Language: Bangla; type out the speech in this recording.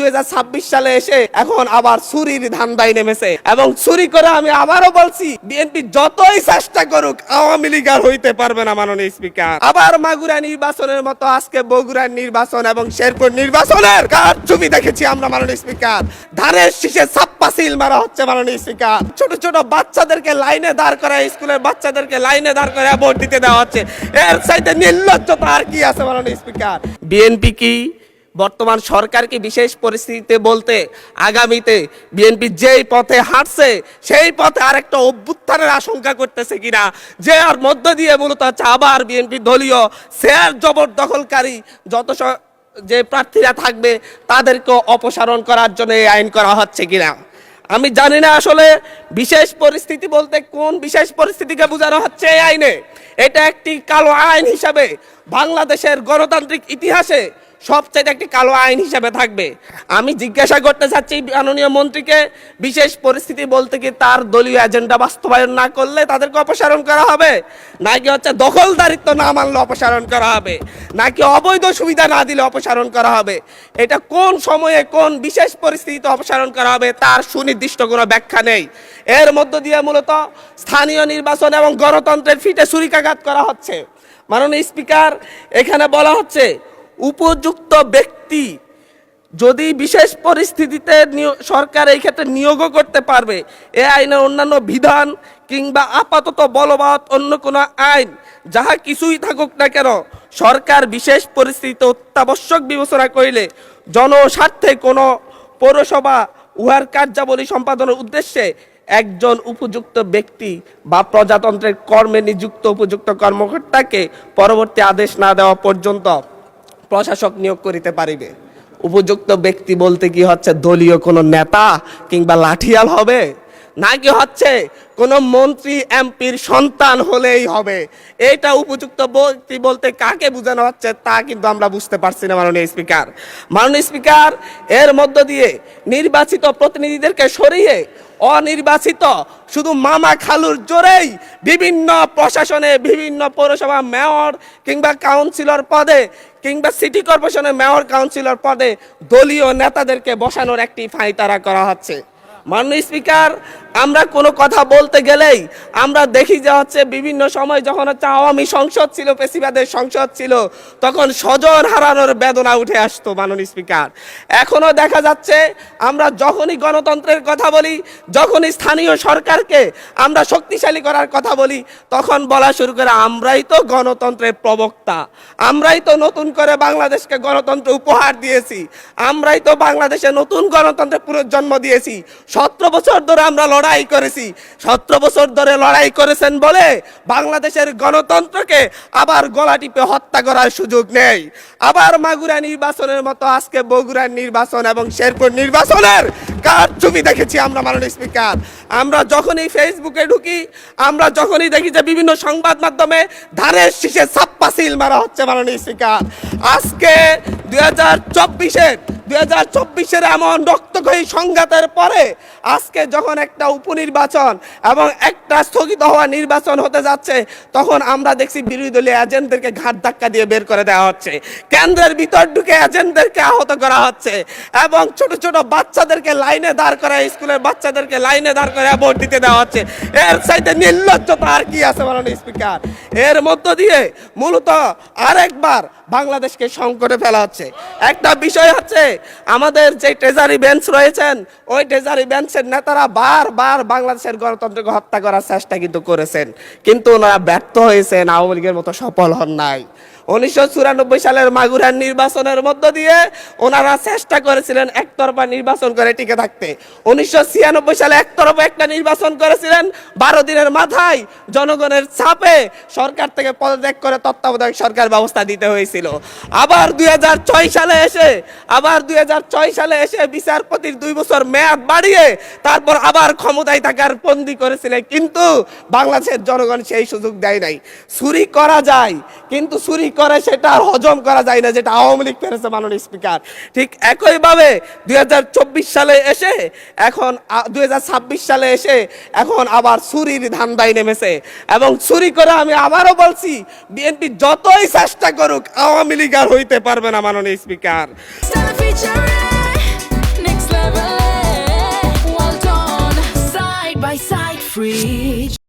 2026 সালে এসে এখন আবার চুরির ধান্দায় নেমেছে এবং চুরি করে আমি আবারও বলছি বিএনপি যতই চেষ্টা করুক আওয়ামী লীগ আর হইতে পারবে না মাননীয় স্পিকার। আবার মাগুরা নির্বাচনের মতো আজকে বগুড়ার নির্বাচন এবং শেরপুর নির্বাচনের কারচুপি দেখেছি আমরা মাননীয় স্পিকার। ধানের শীষে ছাপ্পা সিল মারা হচ্ছে মাননীয় স্পিকার। ছোট ছোট বাচ্চাদেরকে লাইনে দাঁড় করায়, স্কুলের বাচ্চাদেরকে লাইনে দাঁড় করে ভোট দিতে দেওয়া হচ্ছে। এর চাইতে নির্লজ্জতা আর কি আছে মাননীয় স্পিকার? বিএনপি কি বর্তমান সরকারকে বিশেষ পরিস্থিতিতে বলতে আগামীতে বিএনপি যেই পথে হাঁটছে সেই পথে আরেকটা অভ্যুত্থানের আশঙ্কা করতেছে কিনা, যে আর মধ্য দিয়ে মূলত হচ্ছে আবার বিএনপি দলীয় শেয়ার জবরদখলকারী যত যে প্রার্থীরা থাকবে তাদেরকে অপসারণ করার জন্য এই আইন করা হচ্ছে কিনা। আমি জানি না আসলে বিশেষ পরিস্থিতি বলতে কোন বিশেষ পরিস্থিতিকে বোঝানো হচ্ছে এই আইনে। এটা একটি কালো আইন হিসাবে বাংলাদেশের গণতান্ত্রিক ইতিহাসে সবচেয়ে একটি কালো আইন হিসাবে থাকবে। আমি জিজ্ঞাসা করতে চাচ্ছি মাননীয় মন্ত্রীকে, বিশেষ পরিস্থিতি বলতে কি তার দলীয় এজেন্ডা বাস্তবায়ন না করলে তাদেরকে অপসারণ করা হবে, নাকি হচ্ছে দখলদারিত্ব না মানলে অপসারণ করা হবে, নাকি অবৈধ সুবিধা না দিলে অপসারণ করা হবে? এটা কোন সময়ে কোন বিশেষ পরিস্থিতিতে অপসারণ করা হবে তার সুনির্দিষ্ট কোনো ব্যাখ্যা নেই। এর মধ্য দিয়ে মূলত স্থানীয় নির্বাচন এবং গণতন্ত্রের ফিটে ছুরিকাঘাত করা হচ্ছে। মাননীয় স্পিকার, এখানে বলা হচ্ছে উপযুক্ত ব্যক্তি যদি বিশেষ পরিস্থিতিতে সরকার এই ক্ষেত্রে নিয়োগও করতে পারবে। এ আইনের অন্যান্য বিধান কিংবা আপাতত বলবৎ অন্য কোনো আইন যাহা কিছুই থাকুক না কেন, সরকার বিশেষ পরিস্থিতিতে অত্যাবশ্যক বিবেচনা করিলে জনস্বার্থে কোনো পৌরসভা উহার কার্যাবলী সম্পাদনের উদ্দেশ্যে একজন উপযুক্ত ব্যক্তি বা প্রজাতন্ত্রের কর্মে নিযুক্ত উপযুক্ত কর্মকর্তাকে পরবর্তী আদেশ না দেওয়া পর্যন্ত প্রশাসক নিয়োগ করিতে পারিবে। উপযুক্ত ব্যক্তি বলতে কি হচ্ছে দলীয় কোনো নেতা কিংবা লাঠিয়াল হবে, নাকি হচ্ছে কোনো মন্ত্রী এমপির সন্তান হলেই হবে? এটা উপযুক্ত ব্যক্তি বলতে কাকে বোঝানো হচ্ছে তা কিন্তু আমরা বুঝতে পারছি না মাননীয় স্পিকার। মাননীয় স্পিকার, এর মধ্য দিয়ে নির্বাচিত প্রতিনিধিদেরকে সরিয়ে অনির্বাচিত শুধু মামা খালুর জোরেই বিভিন্ন প্রশাসনে বিভিন্ন পৌরসভা মেয়র কিংবা কাউন্সিলর পদে কিংবা সিটি কর্পোরেশনের মেয়র কাউন্সিলর পদে দলীয় নেতাদেরকে বসানোর একটি ফাঁইতারা করা হচ্ছে। মাননীয় স্পিকার, আমরা কোনো কথা বলতে গেলেই আমরা দেখি যে হচ্ছে বিভিন্ন সময় যখন হচ্ছে আওয়ামী সংসদ ছিল, পেশিবাদের সংসদ ছিল, তখন স্বজন হারানোর বেদনা উঠে আসতো মাননীয় স্পিকার। এখনো দেখা যাচ্ছে আমরা যখনই গণতন্ত্রের কথা বলি, যখনই স্থানীয় সরকারকে আমরা শক্তিশালী করার কথা বলি, তখন বলা শুরু করে আমরাই তো গণতন্ত্রের প্রবক্তা, আমরাই তো নতুন করে বাংলাদেশকে গণতন্ত্র উপহার দিয়েছি, আমরাই তো বাংলাদেশে নতুন গণতন্ত্রের পুনর্জন্ম দিয়েছি। 17 বছর ধরে আমরা লড়াই করেছি। 17 বছর ধরে লড়াই করেছেন বলে বাংলাদেশের গণতন্ত্রকে আবার গলা টিপে হত্যা করার সুযোগ নেই। আবার মাগুরা নির্বাচনের মতো আজকে বগুড়ার নির্বাচন এবং শেরপুর নির্বাচনের কারচুপি দেখেছি আমরা মাননীয় স্পিকার। আমরা যখনই ফেসবুকে ঢুকি, আমরা যখনই দেখি যে বিভিন্ন সংবাদ মাধ্যমে ধানের শীষে ছাপ্পা সিল মারা হচ্ছে মাননীয় স্পিকার। আজকে 2024-এর এমন রক্তক্ষয়ী সংঘাতের পরে আজকে যখন একটা উপনির্বাচন এবং একটা স্থগিত হওয়া নির্বাচন হতে যাচ্ছে, তখন আমরা দেখছি বিরোধী দলীয় এজেন্টদেরকে ঘাট ধাক্কা দিয়ে বের করে দেওয়া হচ্ছে, কেন্দ্রের ভিতর ঢুকে এজেন্টদেরকে আহত করা হচ্ছে এবং ছোট ছোট বাচ্চাদেরকে লাইনে দাঁড় করায়, স্কুলের বাচ্চাদেরকে লাইনে দাঁড় করে ভোট দিতে দেওয়া হচ্ছে। এর চাইতে নির্লজ্জতা আর কি আছে মাননীয় স্পিকার? এর মধ্য দিয়ে মূলত আরেকবার বাংলাদেশকে সংকটে ফেলা হচ্ছে। একটা বিষয় হচ্ছে আমাদের যে ট্রেজারি বেঞ্চ রয়েছেন, ওই ট্রেজারি বেঞ্চের নেতারা বারবার বাংলাদেশের গণতন্ত্রকে হত্যা করার চেষ্টা কিন্তু করেছেন, কিন্তু ওনারা ব্যর্থ হয়েছেন, আওয়ামী লীগের মতো সফল হন নাই। 1994 সালের মাগুরার নির্বাচনের মধ্য দিয়ে ওনারা চেষ্টা করেছিলেন একতরফা নির্বাচন করে টিকে থাকতে। 1996 সালে একতরফা একটা নির্বাচন করেছিলেন, 12 দিনের মাথায় জনগণের চাপে সরকার থেকে পদত্যাগ করে তত্ত্বাবধায়ক সরকার ব্যবস্থা দিতে হয়েছিল। আবার 2006 সালে এসে বিচারপতির 2 বছর মেয়াদ বাড়িয়ে তারপর আবার ক্ষমতায় থাকার বন্দী করেছিলেন, কিন্তু বাংলাদেশের জনগণ সেই সুযোগ দেয় নাই। চুরি করা যায়, কিন্তু চুরি করে সেটা আর হজম করা যায় না, যেটা আওয়ামী লীগ পেরেছে মাননীয় স্পিকার। ঠিক একইভাবে 2024 সালে এসে এখন 2026 সালে এসে এখন আবার চুরির ধান্দায় নেমেছে এবং চুরি করে আমি আবারও বলছি বিএনপি যতই চেষ্টা করুক আওয়ামী লীগ আর হইতে পারবে না মাননীয় স্পিকার। reach.